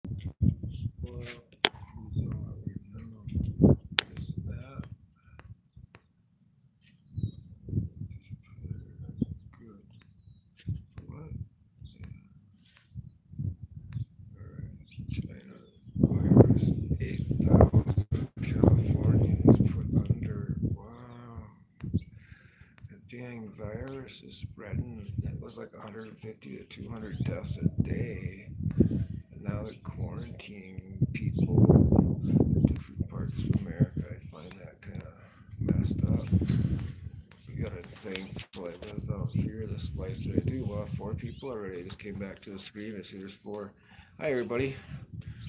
Well, who's on? No, this, that. Good. What? Alright. China virus. 8,000 Californians put under. Wow. The dang virus is spreading. It was like 150 to 200 deaths a day. And now they're quarantining people in different parts of America. I find that kind of messed up. You gotta thankful I live out here, this life that I do. Well, 4 people already. I just came back to the screen. I see there's 4. Hi, everybody.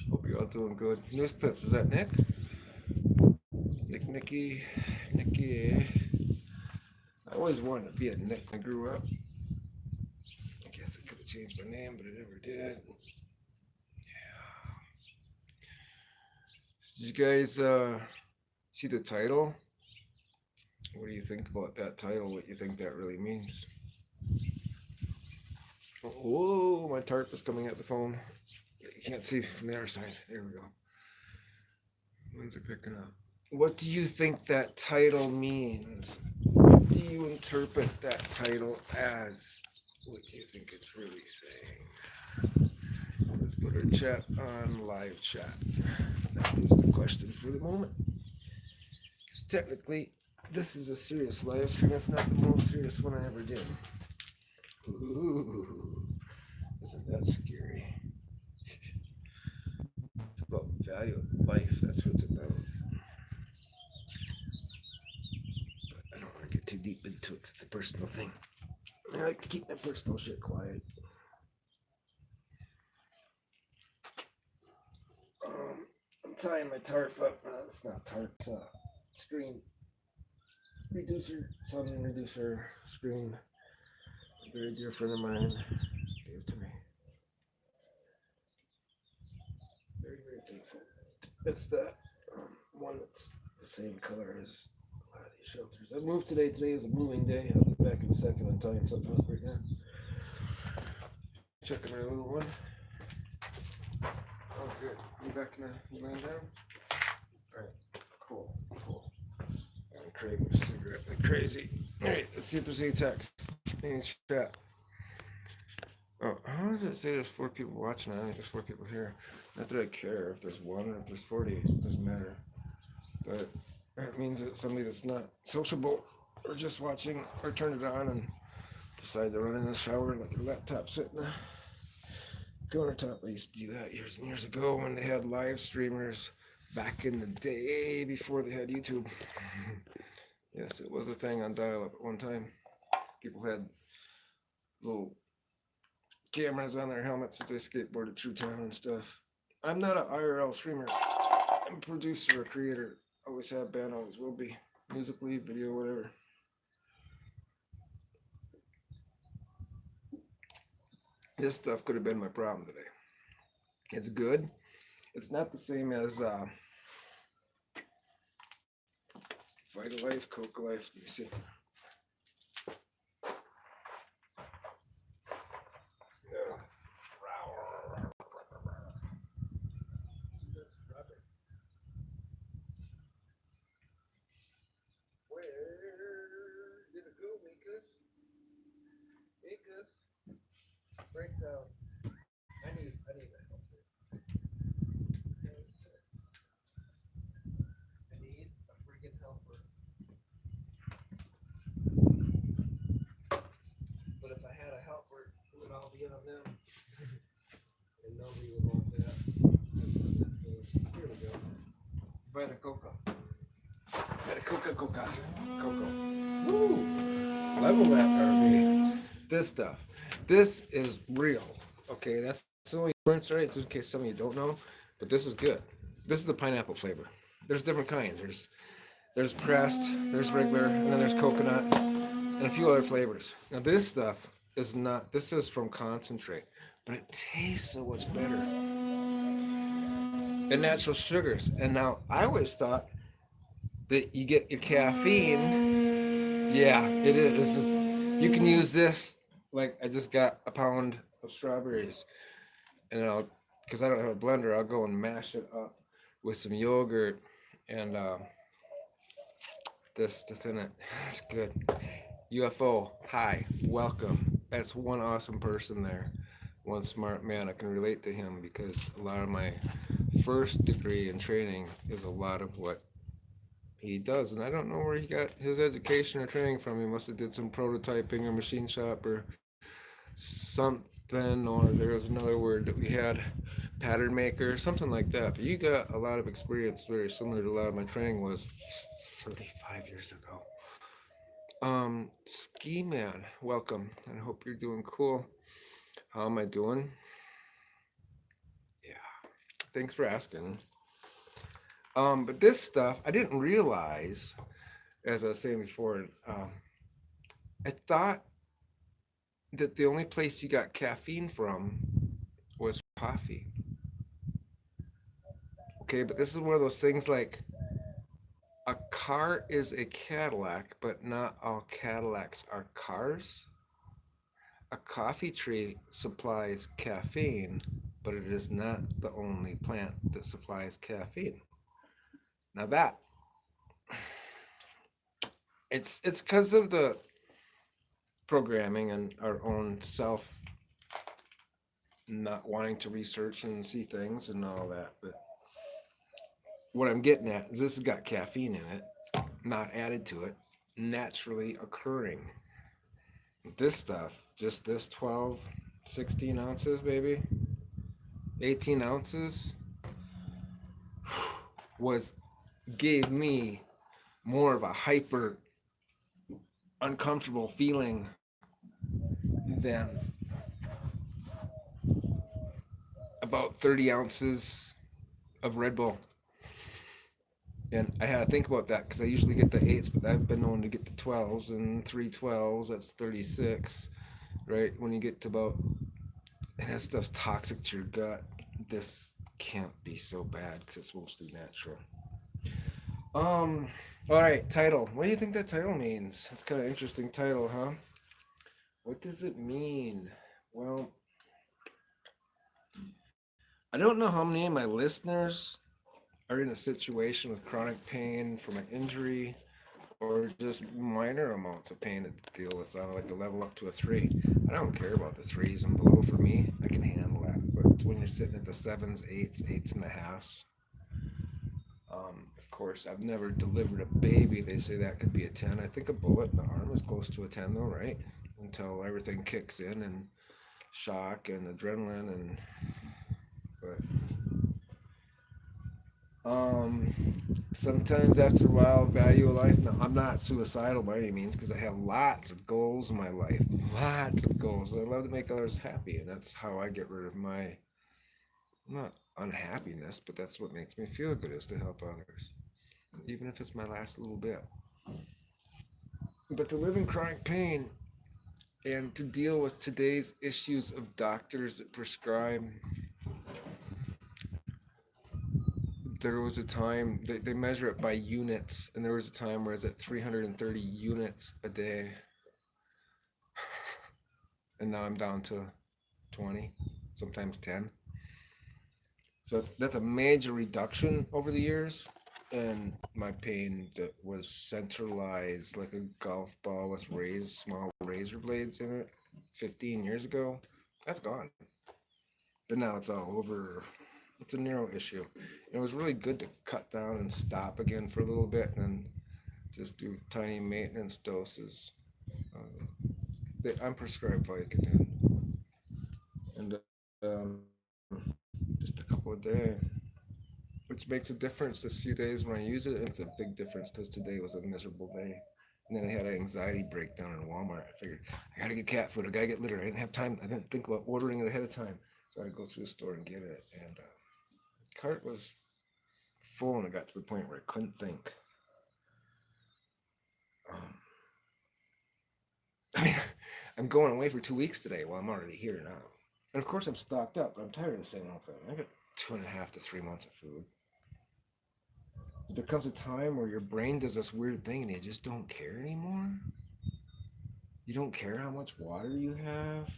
Hope you're all doing good. News clips. Is that Nick? Nicky. I always wanted to be a Nick when I grew up. I guess I could have changed my name, but I never did. Did you guys see the title? What do you think about that title? What you think that really means? Whoa, my tarp is coming at the phone. You can't see from the other side. There we go. Winds are picking up. What do you think that title means? What do you interpret that title as? What do you think it's really saying? Let's put our chat on live chat. That is the question for the moment. Because technically, this is a serious live stream, if not the most serious one I ever did. Ooh, isn't that scary? It's about value of life. That's what it's about. But I don't want to get too deep into it. It's a personal thing. I like to keep my personal shit quiet. I'm tying my tarp up. It's not tarp. It's a screen reducer, sun reducer screen. A very dear friend of mine gave it to me. Very, very thankful. It's that one that's the same color as a lot of these shelters. I moved today. Today is a moving day. I'll be back in a second. I'm tying something up right now. Checking my little one. Oh, good. You back in you laying down? All right. Cool. I'm craving a cigarette like crazy. All right. Let's see if there's any text. Any chat. Oh, how does it say there's 4 people watching? I think there's 4 people here. Not that I care if there's 1 or if there's 40. It doesn't matter. But that means that somebody that's not sociable or just watching or turn it on and decide to run in the shower and let their laptop sit in the countertop. I used to do that years and years ago when they had live streamers back in the day before they had YouTube. Yes, it was a thing on dial-up at one time. People had little cameras on their helmets as they skateboarded through town and stuff. I'm not an IRL streamer. I'm a producer, a creator. Always have been, always will be. Musically, video, whatever. This stuff could have been my problem today. It's good. It's not the same as Vitalife, Coca Life. Let me see. Where did it go, Mikas? Breakdown. I need that help. I need a freaking helper. But if I had a helper, it would all be on them. And nobody would want that. Here we go. Vita Coca. Coco. Woo! Level that, RV. This stuff. This is real. Okay, that's the only difference, right? Just in case some of you don't know. But this is good. This is the pineapple flavor. There's different kinds. There's pressed, there's regular, and then there's coconut, and a few other flavors. Now this stuff is not. This is from concentrate, but it tastes so much better. And natural sugars. And now I always thought that you get your caffeine. Yeah, it is. You can use this. Like I just got a pound of strawberries, and I'll because I don't have a blender, I'll go and mash it up with some yogurt and this to thin it. It's good. UFO, hi, welcome. That's one awesome person there. One smart man. I can relate to him because a lot of my first degree in training is a lot of what he does, and I don't know where he got his education or training from. He must have did some prototyping or machine shop or something, or there was another word that we had, pattern maker, something like that. But you got a lot of experience, very similar to a lot of my training was 35 years ago. Ski Man, welcome, and I hope you're doing cool. How am I doing? Yeah, thanks for asking. But this stuff I didn't realize, as I was saying before. I thought that the only place you got caffeine from was coffee. Okay, but this is one of those things like a car is a Cadillac, but not all Cadillacs are cars. A coffee tree supplies caffeine, but it is not the only plant that supplies caffeine. Now that it's because of the programming and our own self not wanting to research and see things and all that. But what I'm getting at is this has got caffeine in it, not added to it, naturally occurring. This stuff, just this 12, 16 ounces, maybe 18 ounces, was gave me more of a hyper uncomfortable feeling than about 30 ounces of Red Bull. And I had to think about that because I usually get the 8s, but I've been known to get the 12s, and 3 12s, that's 36, right? When you get to about, and that stuff's toxic to your gut, this can't be so bad because it's mostly natural. All right, title. What do you think that title means? It's kind of interesting title, huh? What does it mean? Well, I don't know how many of my listeners are in a situation with chronic pain from an injury or just minor amounts of pain to deal with. I like to level up to a 3. I don't care about the 3s and below for me. I can handle that. But when you're sitting at the 7s, 8s, 8s and a halves, of course, I've never delivered a baby. They say that could be a 10. I think a bullet in the arm is close to a 10, though, right? Until everything kicks in and shock and adrenaline and. But sometimes after a while, value of life. No, I'm not suicidal by any means because I have lots of goals in my life. Lots of goals. I love to make others happy, and that's how I get rid of my not unhappiness, but that's what makes me feel good is to help others, even if it's my last little bit. But to live in chronic pain and to deal with today's issues of doctors that prescribe, there was a time they measure it by units, and there was a time where I was at 330 units a day, and now I'm down to 20, sometimes 10. So that's a major reduction over the years. And my pain that was centralized like a golf ball with small razor blades in it 15 years ago, that's gone. But now it's all over. It's a narrow issue. And it was really good to cut down and stop again for a little bit and then just do tiny maintenance doses. I'm prescribed Vicodin. And just a couple a day, which makes a difference this few days when I use it. It's a big difference because today was a miserable day. And then I had an anxiety breakdown in Walmart. I figured, I gotta get cat food. I gotta get litter. I didn't have time. I didn't think about ordering it ahead of time. So I had to go through the store and get it. And the cart was full and it got to the point where I couldn't think. Um, I mean, I'm going away for 2 weeks today. Well, I'm already here now. And of course, I'm stocked up, but I'm tired of the same old thing. I got 2.5 to 3 months of food. But there comes a time where your brain does this weird thing and you just don't care anymore. You don't care how much water you have.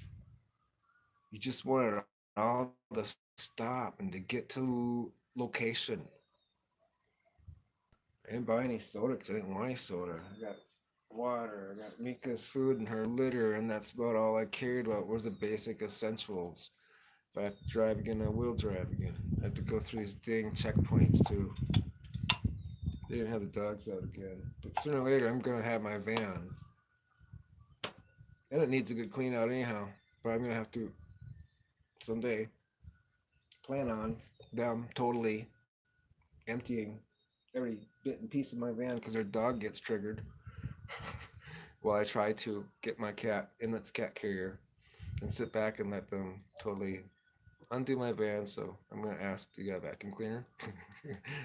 You just want to all to stop and to get to location. I didn't buy any soda because I didn't want any soda. I got water, I got Mika's food and her litter, and that's about all I cared about was the basic essentials. If I have to drive again, I will drive again. I have to go through these dang checkpoints too. They didn't have the dogs out again. But sooner or later, I'm going to have my van. And it needs to get cleaned out anyhow. But I'm going to have to someday plan on them totally emptying every bit and piece of my van because their dog gets triggered while I try to get my cat in its cat carrier and sit back and let them totally undo my van. So I'm going to ask, do you got a vacuum cleaner?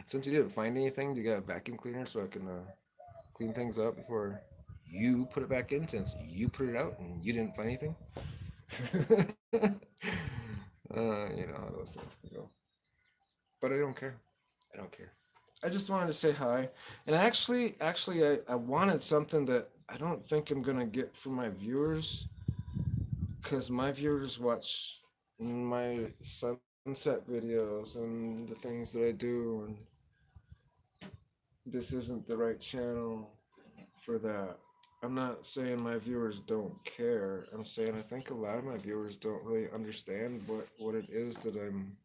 Since you didn't find anything, do you got a vacuum cleaner so I can clean things up before you put it back in, since you put it out and you didn't find anything? You know how those things can go. But I don't care. I don't care. I just wanted to say hi. And I wanted something that I don't think I'm gonna get from my viewers, because my viewers watch my sunset videos and the things that I do, and this isn't the right channel for that. I'm not saying my viewers don't care. I'm saying I think a lot of my viewers don't really understand what it is that I'm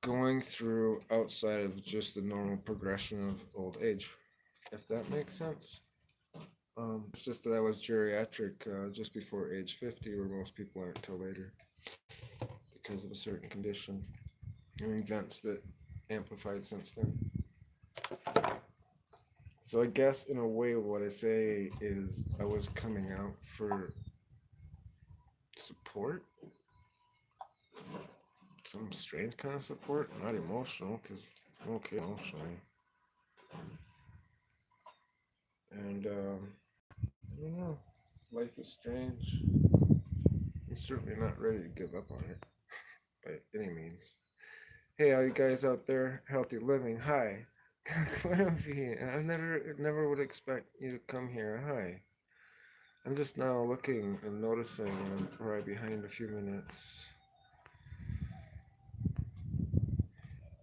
going through outside of just the normal progression of old age, if that makes sense. It's just that I was geriatric just before age 50, where most people aren't until later because of a certain condition and events that amplified since then. So I guess in a way, what I say is I was coming out for support, some strange kind of support, not emotional, because I'm okay emotionally. And I don't know, life is strange. I'm certainly not ready to give up on it by any means. Hey, all you guys out there, healthy living, hi. I never would expect you to come here. Hi. I'm just now looking and noticing I'm right behind a few minutes.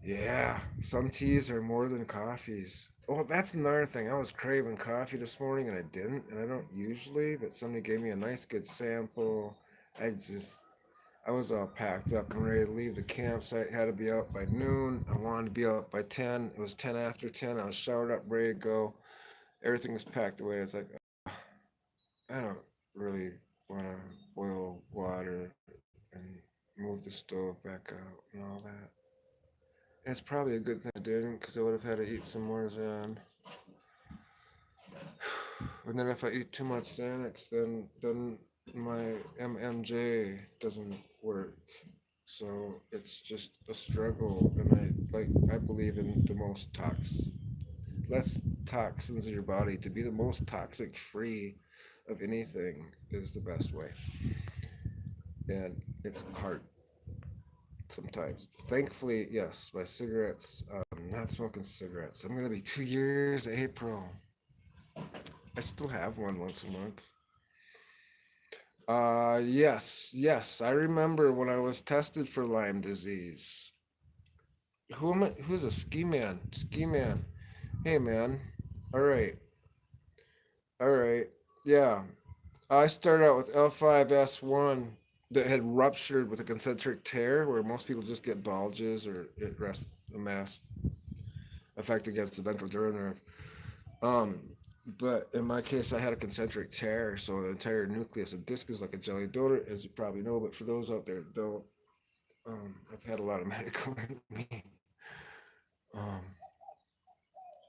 Yeah, some teas are more than coffees. Oh, that's another thing. I was craving coffee this morning and I didn't, and I don't usually, but somebody gave me a nice good sample. I was all packed up and ready to leave the campsite. Had to be out by noon. I wanted to be out by 10. It was 10 after 10. I was showered up, ready to go. Everything was packed away. It's like, I don't really want to boil water and move the stove back out and all that. And it's probably a good thing I didn't, because I would have had to eat some more Xan. And then if I eat too much Xanax, then my MMJ doesn't work. So it's just a struggle, and I believe in the most less toxins in your body. To be the most toxic free of anything is the best way, and it's hard sometimes. Thankfully, yes, my cigarettes. Not smoking cigarettes. I'm gonna be 2 years April. I still have one once a month. Yes. I remember when I was tested for Lyme disease. Who am I? Who's a ski man? Ski man. Hey, man. All right. All right. Yeah. I started out with L5S1 that had ruptured with a concentric tear, where most people just get bulges or it rests a mass effect against the ventral dura nerve. Um, but in my case, I had a concentric tear, so the entire nucleus of disc is like a jelly donut, as you probably know. But for those out there that don't, I've had a lot of medical in me. Um,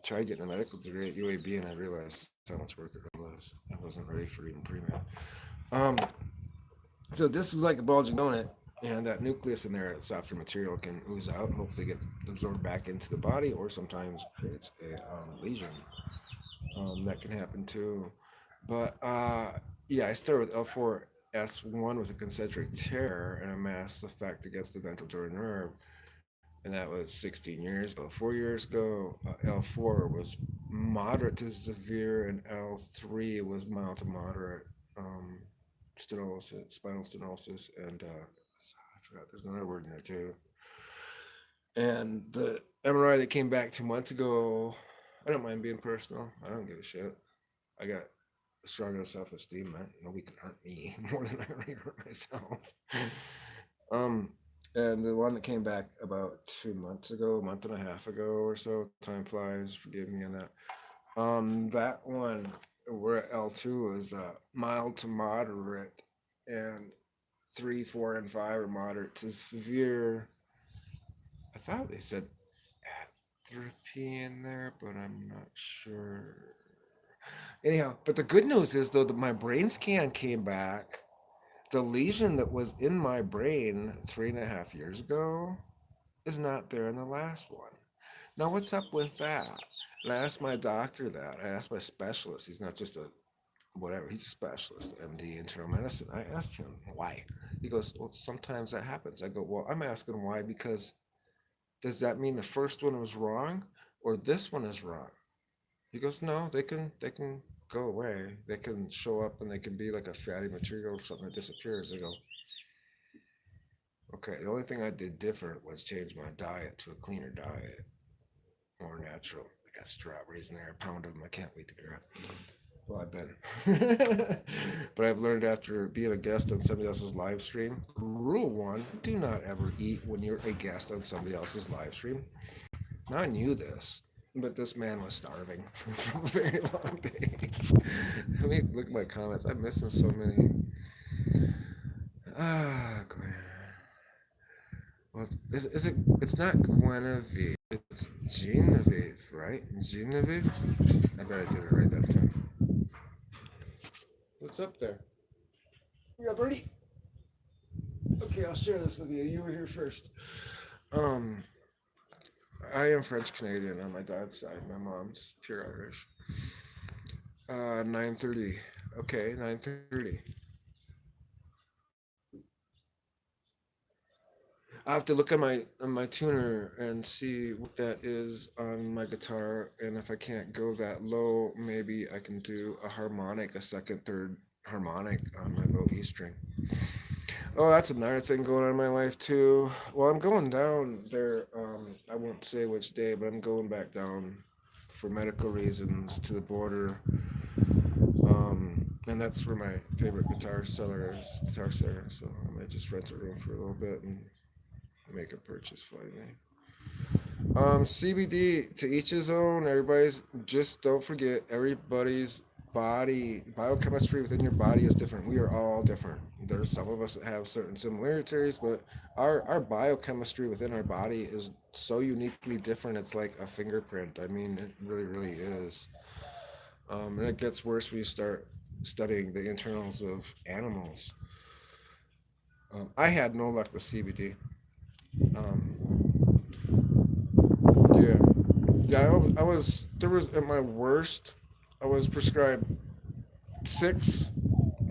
Tried getting a medical degree at UAB, and I realized how much work it really was. I wasn't ready for even pre-med. Um, so this is like a bulging donut, and that nucleus in there, that softer material, can ooze out, hopefully get absorbed back into the body, or sometimes creates a lesion. That can happen too. But yeah, I started with L4S1 with a concentric tear and a mass effect against the ventral dura nerve, and that was 16 years ago. 4 years ago, L4 was moderate to severe, and L3 was mild to moderate, stenosis, spinal stenosis, and forgot there's another word in there too. And the MRI that came back 2 months ago, I don't mind being personal. I don't give a shit. I got strong enough self-esteem that nobody can hurt me more than I already hurt myself. um, and the one that came back about 2 months ago, a month and a half ago or so, time flies, forgive me on that. That one, we're at L2, is mild to moderate, and 3, 4, and 5 are moderate to severe. I thought they said atrophy in there, but I'm not sure. Anyhow, but the good news is though that my brain scan came back. The lesion that was in my brain 3.5 years ago is not there in the last one. Now, what's up with that? And I asked my doctor that. I asked my specialist. He's not just a whatever. He's a specialist, MD, internal medicine. I asked him why. He goes, well, sometimes that happens. I go, well, I'm asking why because does that mean the first one was wrong or this one is wrong? He goes, no, they can go away. They can show up and they can be like a fatty material or something that disappears. I go, okay, the only thing I did different was change my diet to a cleaner diet, more natural. I got strawberries in there, a pound of them. I can't wait to grab. Well, I've been. But I've learned after being a guest on somebody else's live stream, rule one, do not ever eat when you're a guest on somebody else's live stream. Now I knew this, but this man was starving from a very long day. Let me look at my comments. I'm missing so many. Go ahead. Well, is it? It's not Guinevere. It's Genevieve, right? Genevieve. I bet I did it right that time. What's up there? Yeah, Birdie. Okay, I'll share this with you. You were here first. I am French Canadian on my dad's side. My mom's pure Irish. 9:30. Okay, 9:30. I have to look at my tuner and see what that is on my guitar, and if I can't go that low, maybe I can do a harmonic, a second, third harmonic on my low E string. Oh, that's another thing going on in my life too. Well, I'm going down there. I won't say which day, but I'm going back down for medical reasons to the border. And that's where my favorite guitar seller is, guitar center. So I might just rent a room for a little bit and make a purchase finally. CBD, to each his own. Everybody's, just don't forget, everybody's body biochemistry within your body is different. We are all different. There's some of us that have certain similarities, but our biochemistry within our body is so uniquely different. It's like a fingerprint. I mean, it really is. And it gets worse when you start studying the internals of animals. I had no luck with CBD. Yeah, I was there was at my worst. I was prescribed 6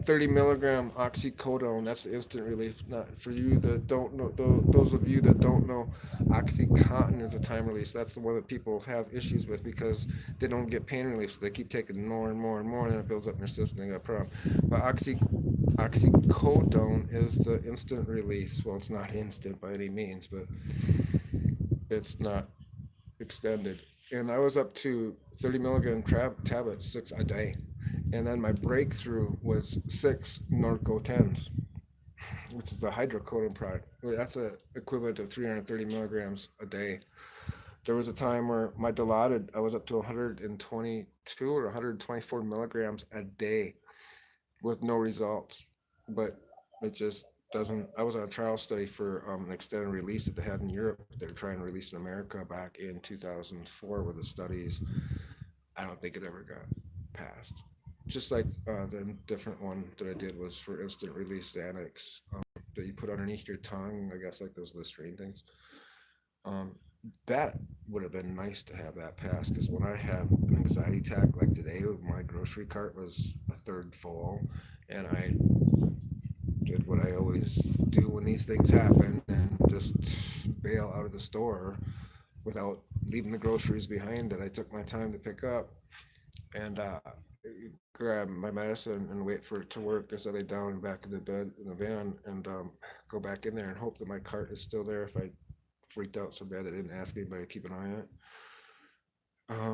30 milligram oxycodone. That's the instant relief. Not for you that don't know. Those of you that don't know, OxyContin is a time release. That's the one that people have issues with because they don't get pain relief, so they keep taking more and more and more, and then it builds up in their system. They got a problem. But oxycodone is the instant release. Well, it's not instant by any means, but it's not extended. And I was up to 30 milligram tablets, 6 a day. And then my breakthrough was 6 Norco 10s, which is the hydrocodone product. That's a equivalent of 330 milligrams a day. There was a time where my Dilaudid, I was up to 122 or 124 milligrams a day with no results. But it just doesn't. I was on a trial study for an extended release that they had in Europe. They were trying to release in America back in 2004 with the studies. I don't think it ever got passed. Just like the different one that I did was for instant release Xanax that you put underneath your tongue, I guess like those Listerine things. That would have been nice to have that passed because when I have an anxiety attack like today, my grocery cart was a third full, and I did what I always do when these things happen and just bail out of the store without leaving the groceries behind that I took my time to pick up. And grab my medicine and wait for it to work as I lay down back in the bed in the van and go back in there and hope that my cart is still there if I freaked out so bad that I didn't ask anybody to keep an eye on it,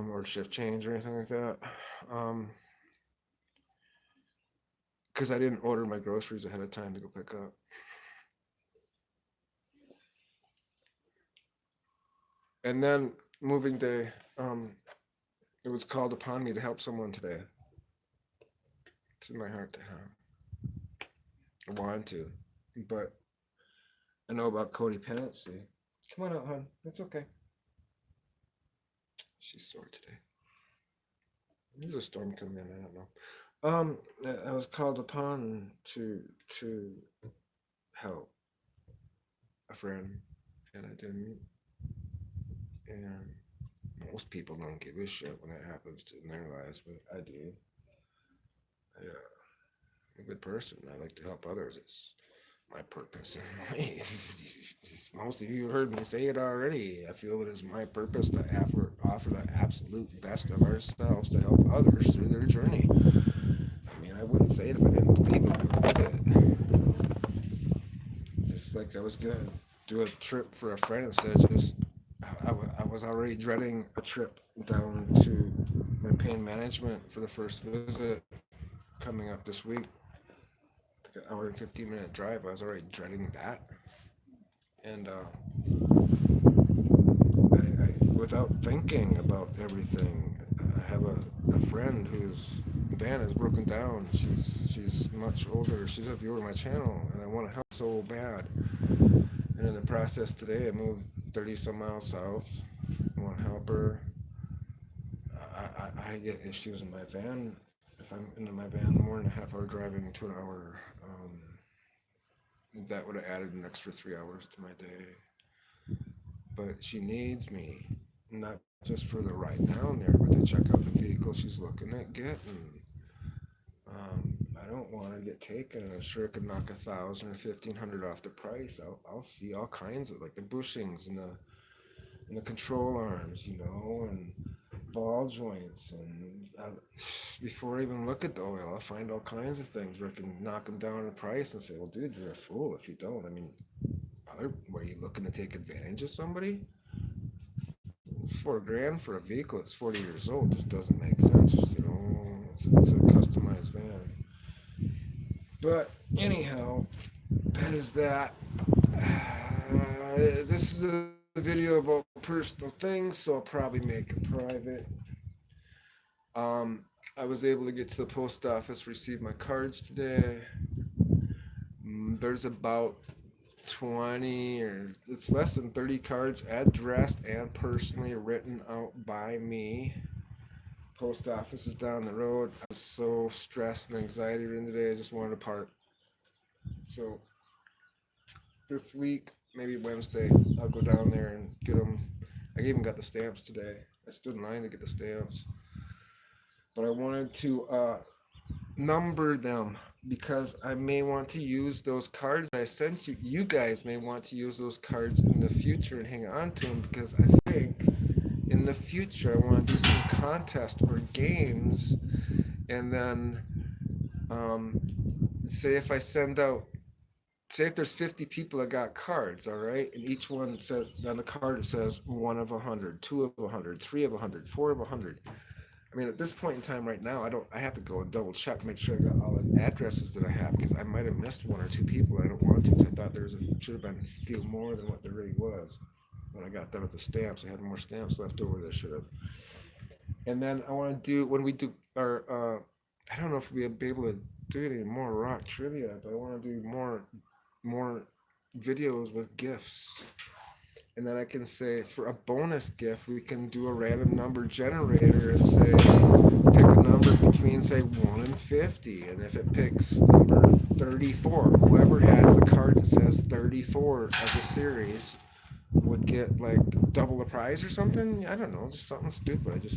or shift change or anything like that. Because I didn't order my groceries ahead of time to go pick up. And then moving day, it was called upon me to help someone today. It's in my heart to have. I want to, but I know about codependency. Come on out, hon. It's okay. She's sore today. There's a storm coming in. I don't know. I was called upon to help a friend, and I didn't. And most people don't give a shit when that happens in their lives, but I do. Yeah, I'm a good person. I like to help others. It's my purpose in life. Most of you heard me say it already. I feel it is my purpose to offer the absolute best of ourselves to help others through their journey. I mean, I wouldn't say it if I didn't believe it. I believe it. It's like I was gonna do a trip for a friend instead of just. I was already dreading a trip down to my pain management for the first visit coming up this week. Like an hour and 15-minute drive. I was already dreading that. And I without thinking about everything, I have a friend whose van is broken down. She's much older. She's a viewer of my channel, and I want to help so bad. And in the process today, I moved 30 some miles south. I want to help her. I get issues in my van. If I'm into my van more than a half hour driving to an hour, that would have added an extra 3 hours to my day. But she needs me, not just for the ride down there, but to check out the vehicle she's looking at getting. I don't want to get taken. I'm sure it could knock 1,000 or 1,500 off the price. I'll see all kinds of like the bushings and the control arms, and ball joints, and before I even look at the oil, I'll find all kinds of things where I can knock them down in price and say, well, dude, you're a fool if you don't. I mean, were you looking to take advantage of somebody? $4,000 for a vehicle that's 40 years old just doesn't make sense. It's a customized van. But anyhow, that is that. This is a video about personal things, so I'll probably make it private. I was able to get to the post office, receive my cards today. There's about 20 or it's less than 30 cards addressed and personally written out by me. Post office is down the road. I was so stressed and anxiety ridden today, I just wanted to part. So this week, maybe Wednesday, I'll go down there and get them. I even got the stamps today. I stood in line to get the stamps. But I wanted to number them because I may want to use those cards I sent you. You guys may want to use those cards in the future and hang on to them because I think in the future I want to do some contest or games, and then say if I send out, say if there's 50 people that got cards, all right, and each one says on the card it says 1 of 100, 2 of 100, 3 of 100, 4 of 100. I mean, at this point in time right now, I have to go and double check, make sure I got all the addresses that I have, because I might have missed 1 or 2 people. I don't want to, because I thought should have been a few more than what there really was. When I got done with the stamps, I had more stamps left over than I should have. And then I want to do, when we do our, I don't know if we'll be able to do any more rock trivia, but I want to do more videos with gifts. And then I can say for a bonus gift, we can do a random number generator and say, pick a number between say 1 and 50. And if it picks number 34, whoever has the card that says 34 of the series would get like double the prize or something. I don't know, just something stupid.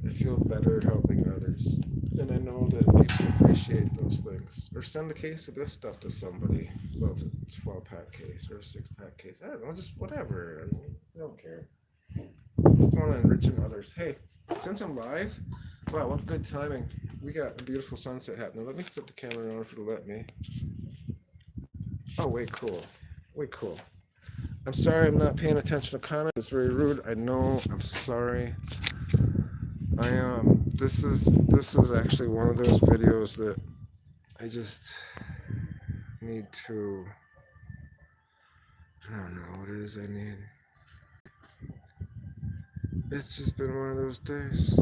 I feel better helping others. And I know that people appreciate those things. Or send a case of this stuff to somebody. Well, it's a 12-pack case or a 6-pack case. I don't know, just whatever. I don't care. I just want to enrich others. Hey, since I'm live, Wow, what good timing. We got a beautiful sunset happening. Let me flip the camera around if it'll let me. Oh, way cool. Way cool. I'm sorry I'm not paying attention to comments. It's very rude. I know. I'm sorry. This is actually one of those videos that I just need to, I don't know what it is I need. It's just been one of those days.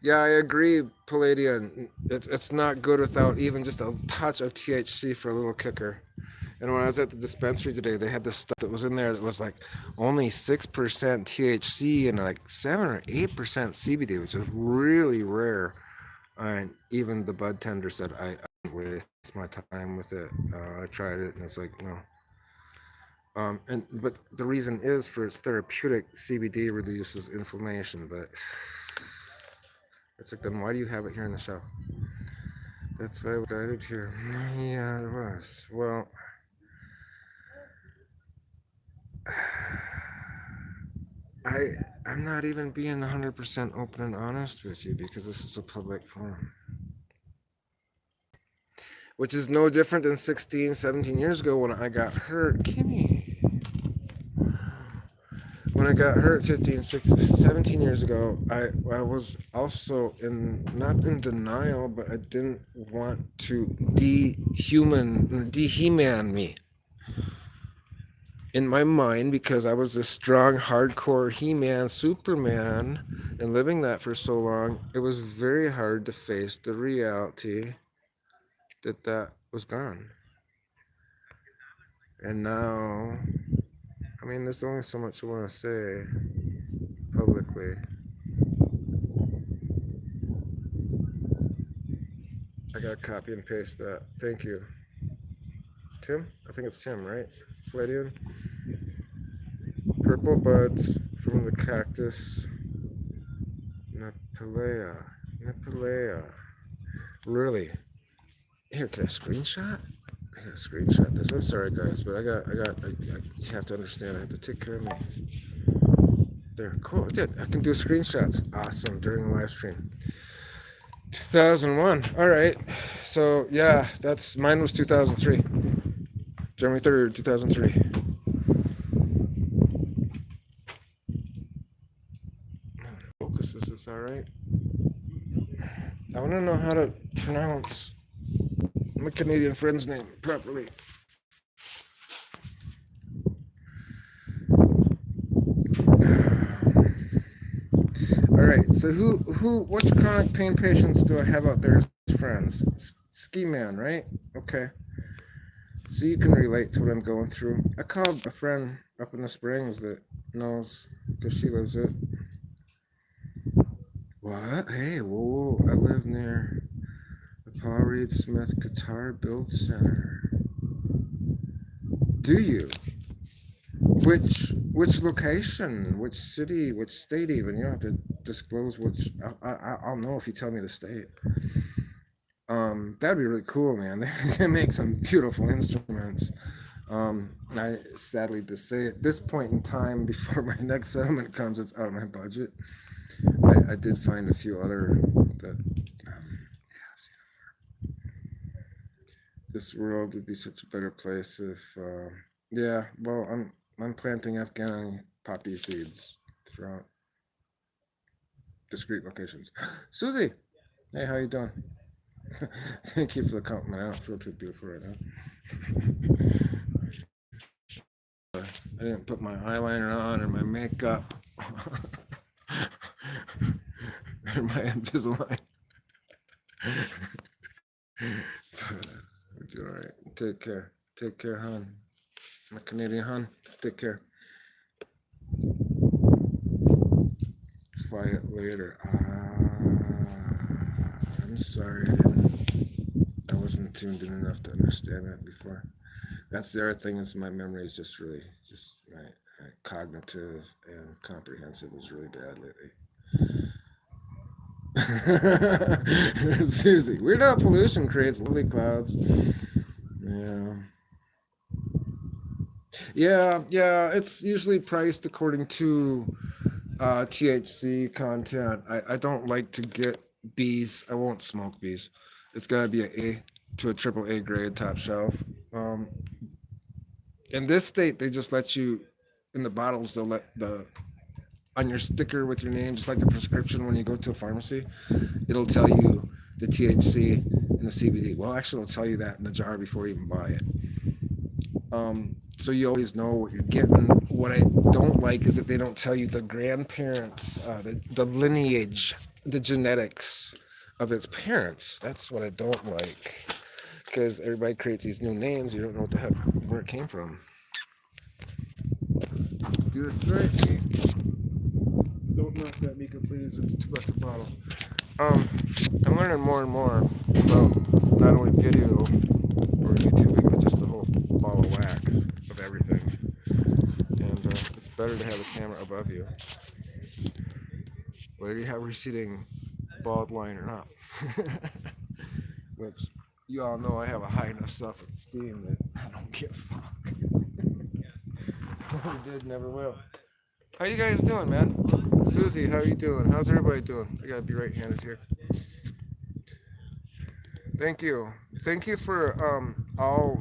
Yeah, I agree, Palladium. It's not good without even just a touch of THC for a little kicker. And when I was at the dispensary today, they had this stuff that was in there that was like only 6% THC and like 7 or 8% CBD, which is really rare. And even the bud tender said, I don't waste my time with it. I tried it and it's like, no. But the reason is for its therapeutic. CBD reduces inflammation, but it's like, then why do you have it here on the shelf? That's why I started here. Yeah, it was. Well, I'm not even being 100% open and honest with you because this is a public forum. Which is no different than 16, 17 years ago when I got hurt. Kimmy. When I got hurt 15, 16, 17 years ago, I was also not in denial, but I didn't want to dehuman me. In my mind, because I was a strong, hardcore He-Man, Superman, and living that for so long, it was very hard to face the reality that was gone. And now, I mean, there's only so much I want to say publicly. I gotta copy and paste that. Thank you. Tim? I think it's Tim, right? Fledian? Purple buds from the cactus. Nepalea. Really? Here, can I screenshot? I gotta screenshot this. I'm sorry, guys, but you have to understand, I have to take care of me. There, cool. I did. I can do screenshots. Awesome. During the live stream. 2001. All right. So, yeah, mine was 2003. January 3rd, 2003. Focus, is this all right? I want to know how to pronounce my Canadian friend's name properly. All right, so which chronic pain patients do I have out there as friends? Ski Man, right? Okay. So you can relate to what I'm going through. I called a friend up in the Springs that knows, because she lives it. What? Hey, whoa, I live near the Paul Reed Smith Guitar Build Center. Do you? Which location, which city, which state even? You don't have to disclose which. I'll know if you tell me the state. That'd be really cool, man. They make some beautiful instruments. I sadly to say at this point in time, before my next settlement comes, it's out of my budget. I did find a few other that. This world would be such a better place if. Yeah, well, I'm planting Afghani poppy seeds throughout discrete locations. Susie, hey, how you doing? Thank you for the compliment. I don't feel too beautiful right now. I didn't put my eyeliner on or my makeup or my Invisalign. But we're doing all right. Take care. Take care, hon. My Canadian hon. Take care. Quiet later. I'm sorry. I wasn't tuned in enough to understand that before. That's the other thing is my memory is just my cognitive and comprehensive is really bad lately. Susie, weird how pollution creates lovely clouds. Yeah, it's usually priced according to THC content. I don't like to get Bs. I won't smoke Bs. It's got to be an A to a triple A grade, top shelf. Um, in this state, they just let you in the bottles. They'll let the on your sticker with your name, just like a prescription when you go to a pharmacy. It'll tell you the THC and the CBD. Well, actually, it'll tell you that in the jar before you even buy it. So you always know what you're getting. What I don't like is that they don't tell you the grandparents, the lineage, the genetics of its parents. That's what I don't like, because everybody creates these new names. You don't know what the heck where it came from. Let's do this right. Don't knock that, Mika, please. It's $2 a bottle. I'm learning more and more about not only video or YouTubing, but just the whole ball of wax of everything. And it's better to have a camera above you, whether you have receding bald line or not. Which you all know I have a high enough self-esteem that I don't give a fuck. Never did, never will. How you guys doing, man? Susie, how you doing? How's everybody doing? I gotta be right-handed here. Thank you. Thank you for all.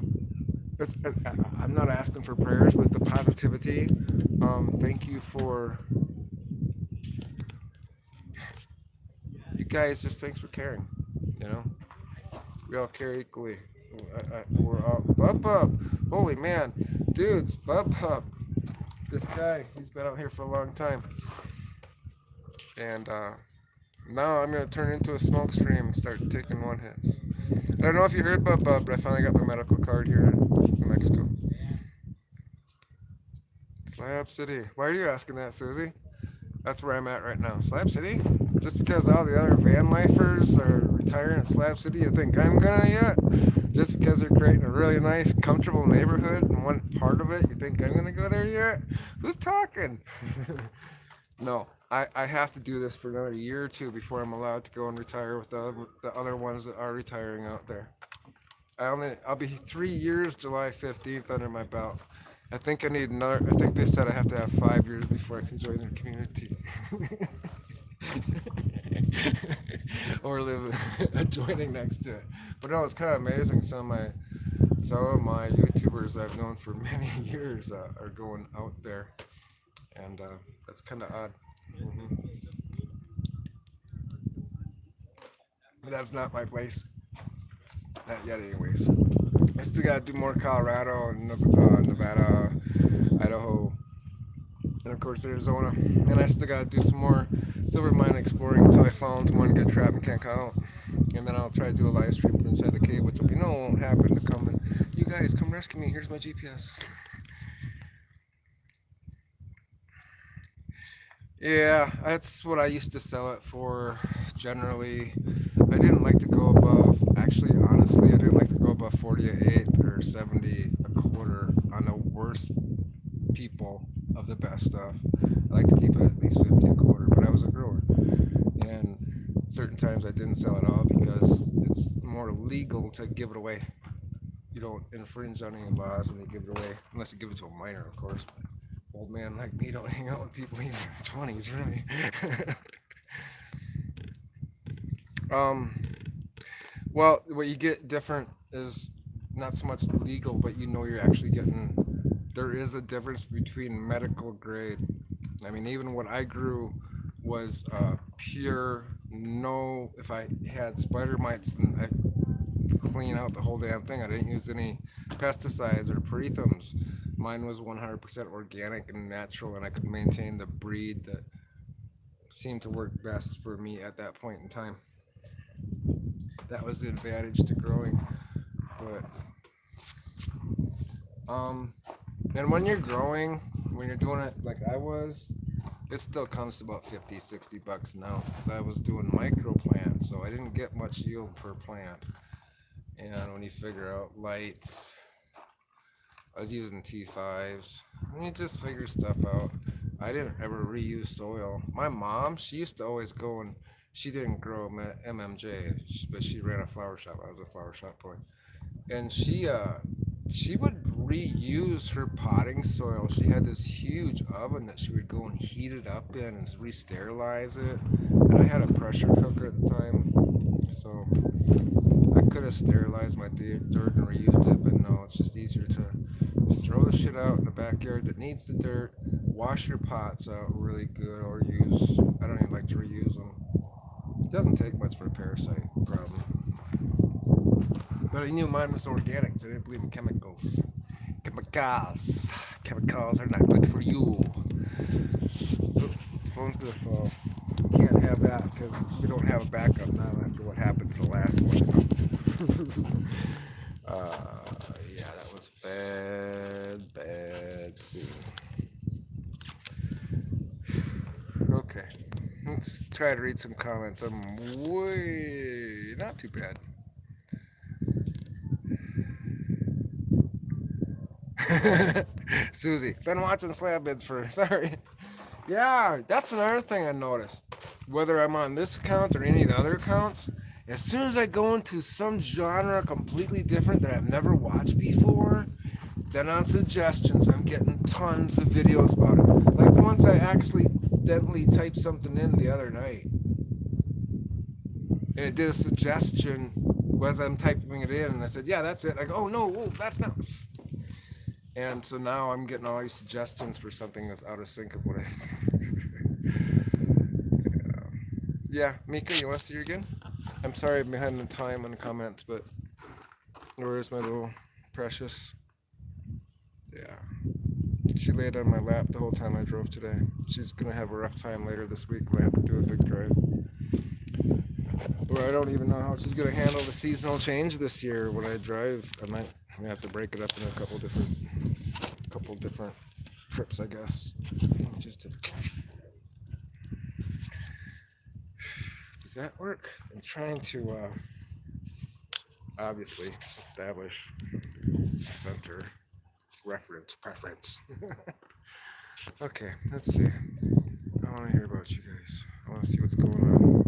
I'm not asking for prayers, but the positivity. Thank you for you guys. Just thanks for caring. You know, we all care equally. We're all Bub. Holy man, dudes, Bub. This guy, he's been out here for a long time, and now I'm gonna turn into a smoke stream and start taking one hits. I don't know if you heard about Bub, but I finally got my medical card here in New Mexico. Slab City. Why are you asking that, Susie? That's where I'm at right now. Slab City? Just because all the other van lifers are retiring at Slab City, you think I'm gonna yet? Just because they're creating a really nice, comfortable neighborhood in one part of it, you think I'm gonna go there yet? Who's talking? No, I have to do this for another year or two before I'm allowed to go and retire with the other ones that are retiring out there. I'll be 3 years July 15th under my belt. I think I need another. I think they said I have to have 5 years before I can join their community. Or live adjoining next to it. But no, it's kind of amazing. Some of my YouTubers I've known for many years are going out there, and that's kind of odd. But that's not my place. Not yet, anyways. I still gotta do more Colorado and Nevada, Idaho, and of course Arizona. And I still gotta do some more silver mine exploring until I fall into one, get trapped and can't come out. And then I'll try to do a live stream from inside the cave, which will be won't happen to come and you guys come rescue me. Here's my GPS. Yeah, that's what I used to sell it for generally. I didn't like to go above, actually, honestly, I didn't like to go above 40 an eighth or 70 a quarter on the worst people of the best stuff. I like to keep it at least 50 a quarter, but I was a grower. And certain times I didn't sell it all because it's more legal to give it away. You don't infringe on any laws when you give it away, unless you give it to a minor, of course. Old man like me don't hang out with people even in their 20s, really. Well, what you get different is not so much legal, but you know you're actually getting. There is a difference between medical grade. I mean, even what I grew was pure. No, if I had spider mites and I clean out the whole damn thing, I didn't use any pesticides or perethums. Mine was 100% organic and natural, and I could maintain the breed that seemed to work best for me at that point in time. That was the advantage to growing. But and when you're growing, when you're doing it like I was, it still comes to about 50, 60 bucks an ounce because I was doing micro plants, so I didn't get much yield per plant. And when you figure out lights, I was using T5s, and you just figure stuff out. I didn't ever reuse soil. My mom, she used to always go and she didn't grow MMJ, but she ran a flower shop. I was a flower shop boy, and she would reuse her potting soil. She had this huge oven that she would go and heat it up in and re-sterilize it. And I had a pressure cooker at the time, so I could have sterilized my dirt and reused it, but no, it's just easier to throw the shit out in the backyard that needs the dirt, wash your pots out really good, or use, I don't even like to reuse them. It doesn't take much for a parasite problem. But I knew mine was organic, so I didn't believe in chemicals. Chemicals are not good for you. Oops, phone's gonna fall. Can't have that because we don't have a backup now after what happened to the last one. Yeah, that was bad scene. Okay, let's try to read some comments. I'm way not too bad. Susie, been watching slab bids for sorry. Yeah, that's another thing I noticed. Whether I'm on this account or any of the other accounts, as soon as I go into some genre completely different that I've never watched before, then on suggestions, I'm getting tons of videos about it. Like once I accidentally typed something in the other night, and it did a suggestion as I'm typing it in, and I said, yeah, that's it. Like, oh no, whoa, that's not. And so now I'm getting all these suggestions for something that's out of sync of what I. Yeah, Mika, you want to see her again? I'm sorry I'm behind the time on the comments, but where's my little precious? Yeah. She laid on my lap the whole time I drove today. She's going to have a rough time later this week when I have to do a big drive. Or I don't even know how she's going to handle the seasonal change this year when I drive. I might have to break it up in a couple different trips, I guess. Just to... Does that work? I'm trying to obviously establish a center preference. Okay, let's see. I want to hear about you guys. I want to see what's going on.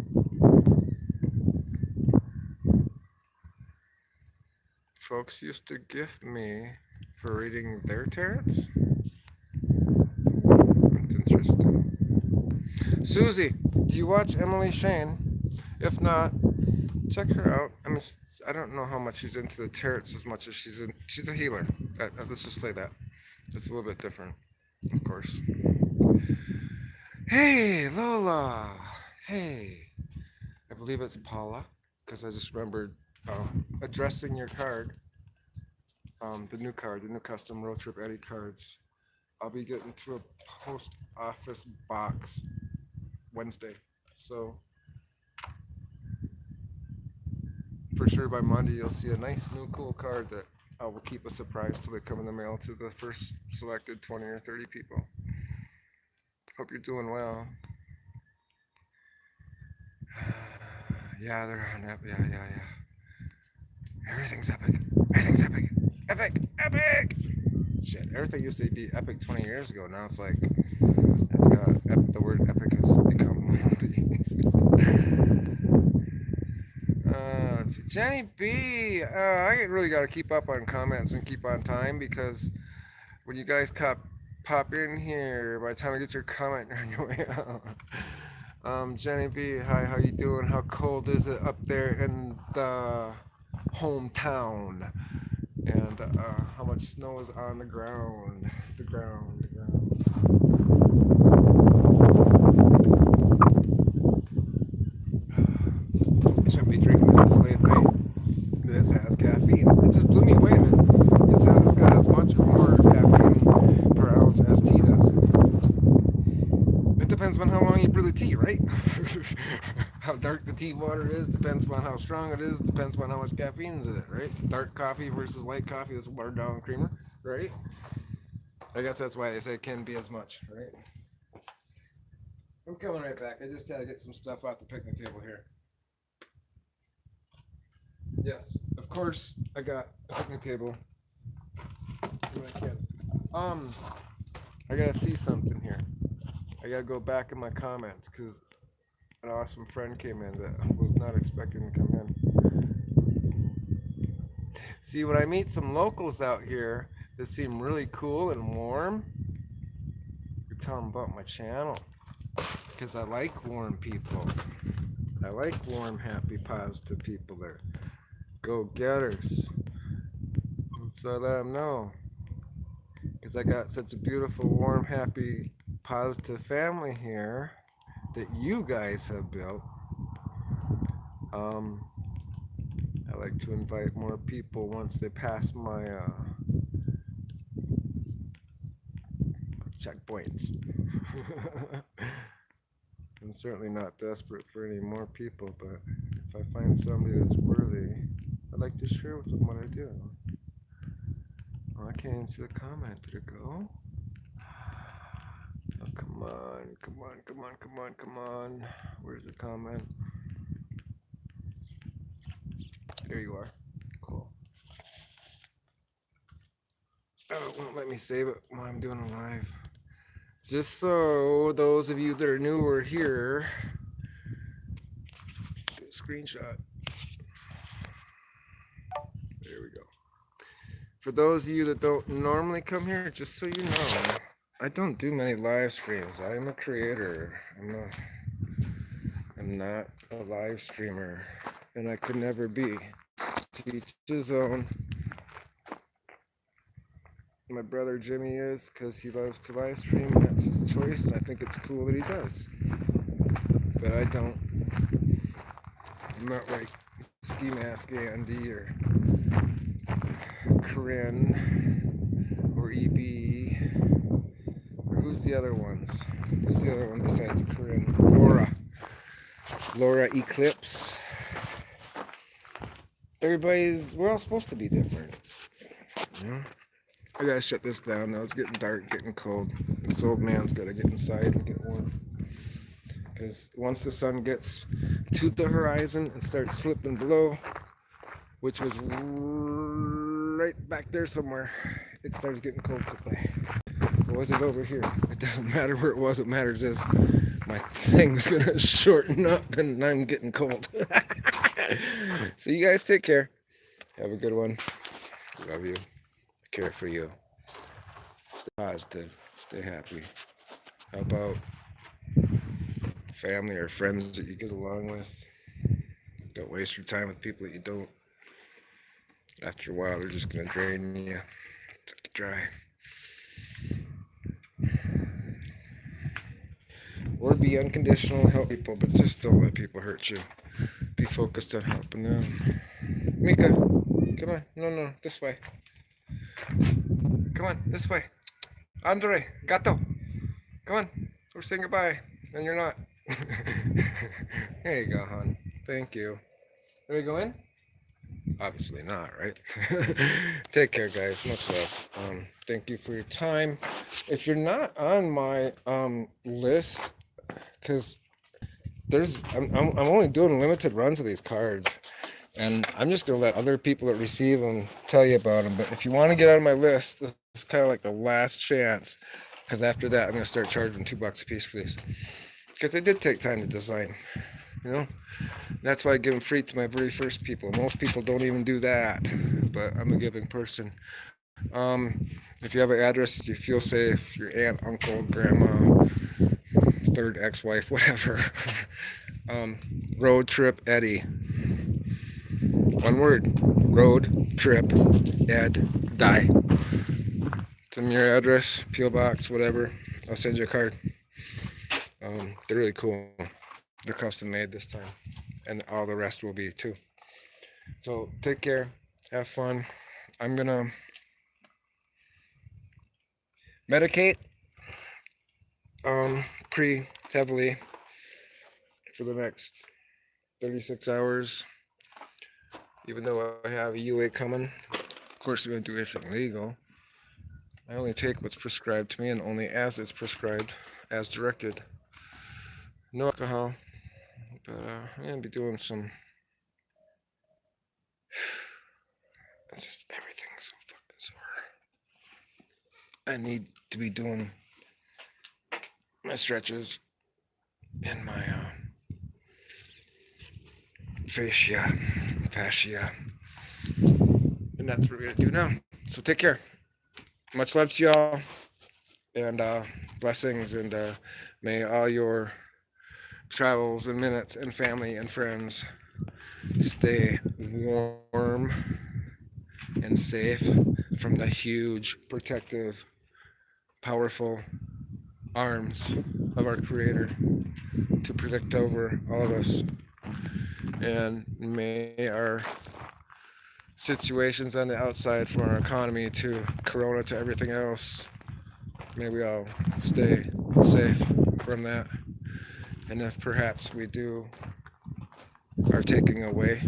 Folks used to gift me for reading their tarots. That's interesting. Susie, do you watch Emily Shane? If not, check her out. I mean, I don't know how much she's into the tarots as much as she's a healer. Let's just say that. It's a little bit different, of course. Hey, Lola. Hey. I believe it's Paula, because I just remembered addressing your card. The new custom Road Trip Eddie cards. I'll be getting to a post office box Wednesday. So for sure by Monday you'll see a nice new cool card that I will keep a surprise till they come in the mail to the first selected 20 or 30 people. Hope you're doing well. Yeah, they're on that. Yeah. Everything's epic. Epic. Shit, everything used to be epic 20 years ago. Now it's like, the word epic has become let's see. Jenny B. I really got to keep up on comments and keep on time because when you guys pop in here, by the time I get your comment, you're on your way out. Jenny B. Hi, how you doing? How cold is it up there in the hometown? And how much snow is on the ground? The ground. I shouldn't be drinking this late at night. This has caffeine. It just blew me away. It says it's got as much or more caffeine per ounce as tea does. It depends on how long you brew the tea, right? How dark the tea water is depends on how strong it is, depends on how much caffeine is in it, right? Dark coffee versus light coffee is watered down creamer, right? I guess that's why they say it can be as much, right? I'm coming right back. I just had to get some stuff off the picnic table here. Yes, of course I got a picnic table. I gotta see something here. I gotta go back in my comments because an awesome friend came in that I was not expecting to come in. See, when I meet some locals out here, that seem really cool and warm, you tell them about my channel. Because I like warm people. I like warm, happy, positive people. They're go-getters. And so I let them know. Because I got such a beautiful, warm, happy, positive family here that you guys have built. I like to invite more people once they pass my checkpoints. I'm certainly not desperate for any more people, but if I find somebody that's worthy, I'd like to share with them what I do. Oh, I can't even see the comment. Did it go? Oh, come on, come on, come on, come on, come on. Where's the comment? There you are. Cool. Oh, it won't let me save it while I'm doing a live. Just so those of you that are newer here, do a screenshot. There we go. For those of you that don't normally come here, just so you know, I don't do many live streams. I am a creator. I'm not a live streamer, and I could never be. To each his own. My brother Jimmy is, because he loves to live stream, and that's his choice, and I think it's cool that he does. But I don't. I'm not like Ski Mask Andy or Corinne or EB. Or who's the other ones? Who's the other one besides Corinne? Laura Eclipse. We're all supposed to be different. You know? I gotta shut this down now. It's getting dark, getting cold. This old man's gotta get inside and get warm. Because once the sun gets to the horizon and starts slipping below, which was right back there somewhere, it starts getting cold quickly. Or was it over here? It doesn't matter where it was. What matters is my thing's gonna shorten up and I'm getting cold. So you guys take care. Have a good one. Love you. Care for you. Stay positive. Stay happy. How about family or friends that you get along with? Don't waste your time with people that you don't. After a while, they're just going to drain you. Suck you dry. Or be unconditional and help people, but just don't let people hurt you. Be focused on helping them. Mika, come on. No, this way. Come on, this way. Andre, gato. Come on. We're saying goodbye. And you're not. There you go, hon. Thank you. Can we go in? Obviously not, right? Take care, guys. Much love. Thank you for your time. If you're not on my list, because I'm only doing limited runs of these cards, and I'm just gonna let other people that receive them tell you about them. But if you want to get on my list, this is kind of like the last chance, because after that I'm gonna start charging $2 a piece for these, because they did take time to design. You know, that's why I give them free to my very first people. Most people don't even do that, but I'm a giving person. If you have an address, you feel safe, your aunt, uncle, grandma, third ex-wife, whatever. Road Trip Eddie. One word. Road Trip Ed Die. Send me your address, P.O. Box, whatever. I'll send you a card. They're really cool. They're custom made this time, and all the rest will be too. So take care, have fun. I'm gonna medicate pretty heavily for the next 36 hours, even though I have a UA coming. Of course, we're gonna do anything legal. I only take what's prescribed to me, and only as it's prescribed, as directed. No alcohol. But I'm gonna be doing some. It's just everything's so fucking sore. I need to be doing my stretches and my fascia, and that's what we're gonna do now. So take care. much love to y'all, and blessings, and may all your travels and minutes and family and friends stay warm and safe from the huge, protective, powerful arms of our Creator to protect over all of us. And may our situations on the outside, from our economy to Corona to everything else, may we all stay safe from that. And if perhaps we are taking away,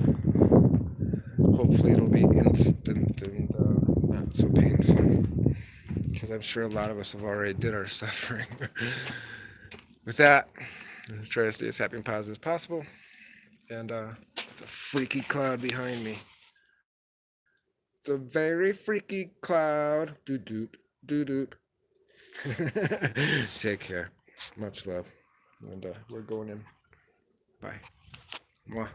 hopefully it'll be instant and not so painful. Because I'm sure a lot of us have already did our suffering. With that, I'll try to stay as happy and positive as possible. And it's a freaky cloud behind me. It's a very freaky cloud. Doot doot doot doot. Take care. Much love. And we're going in. Bye. Mwah.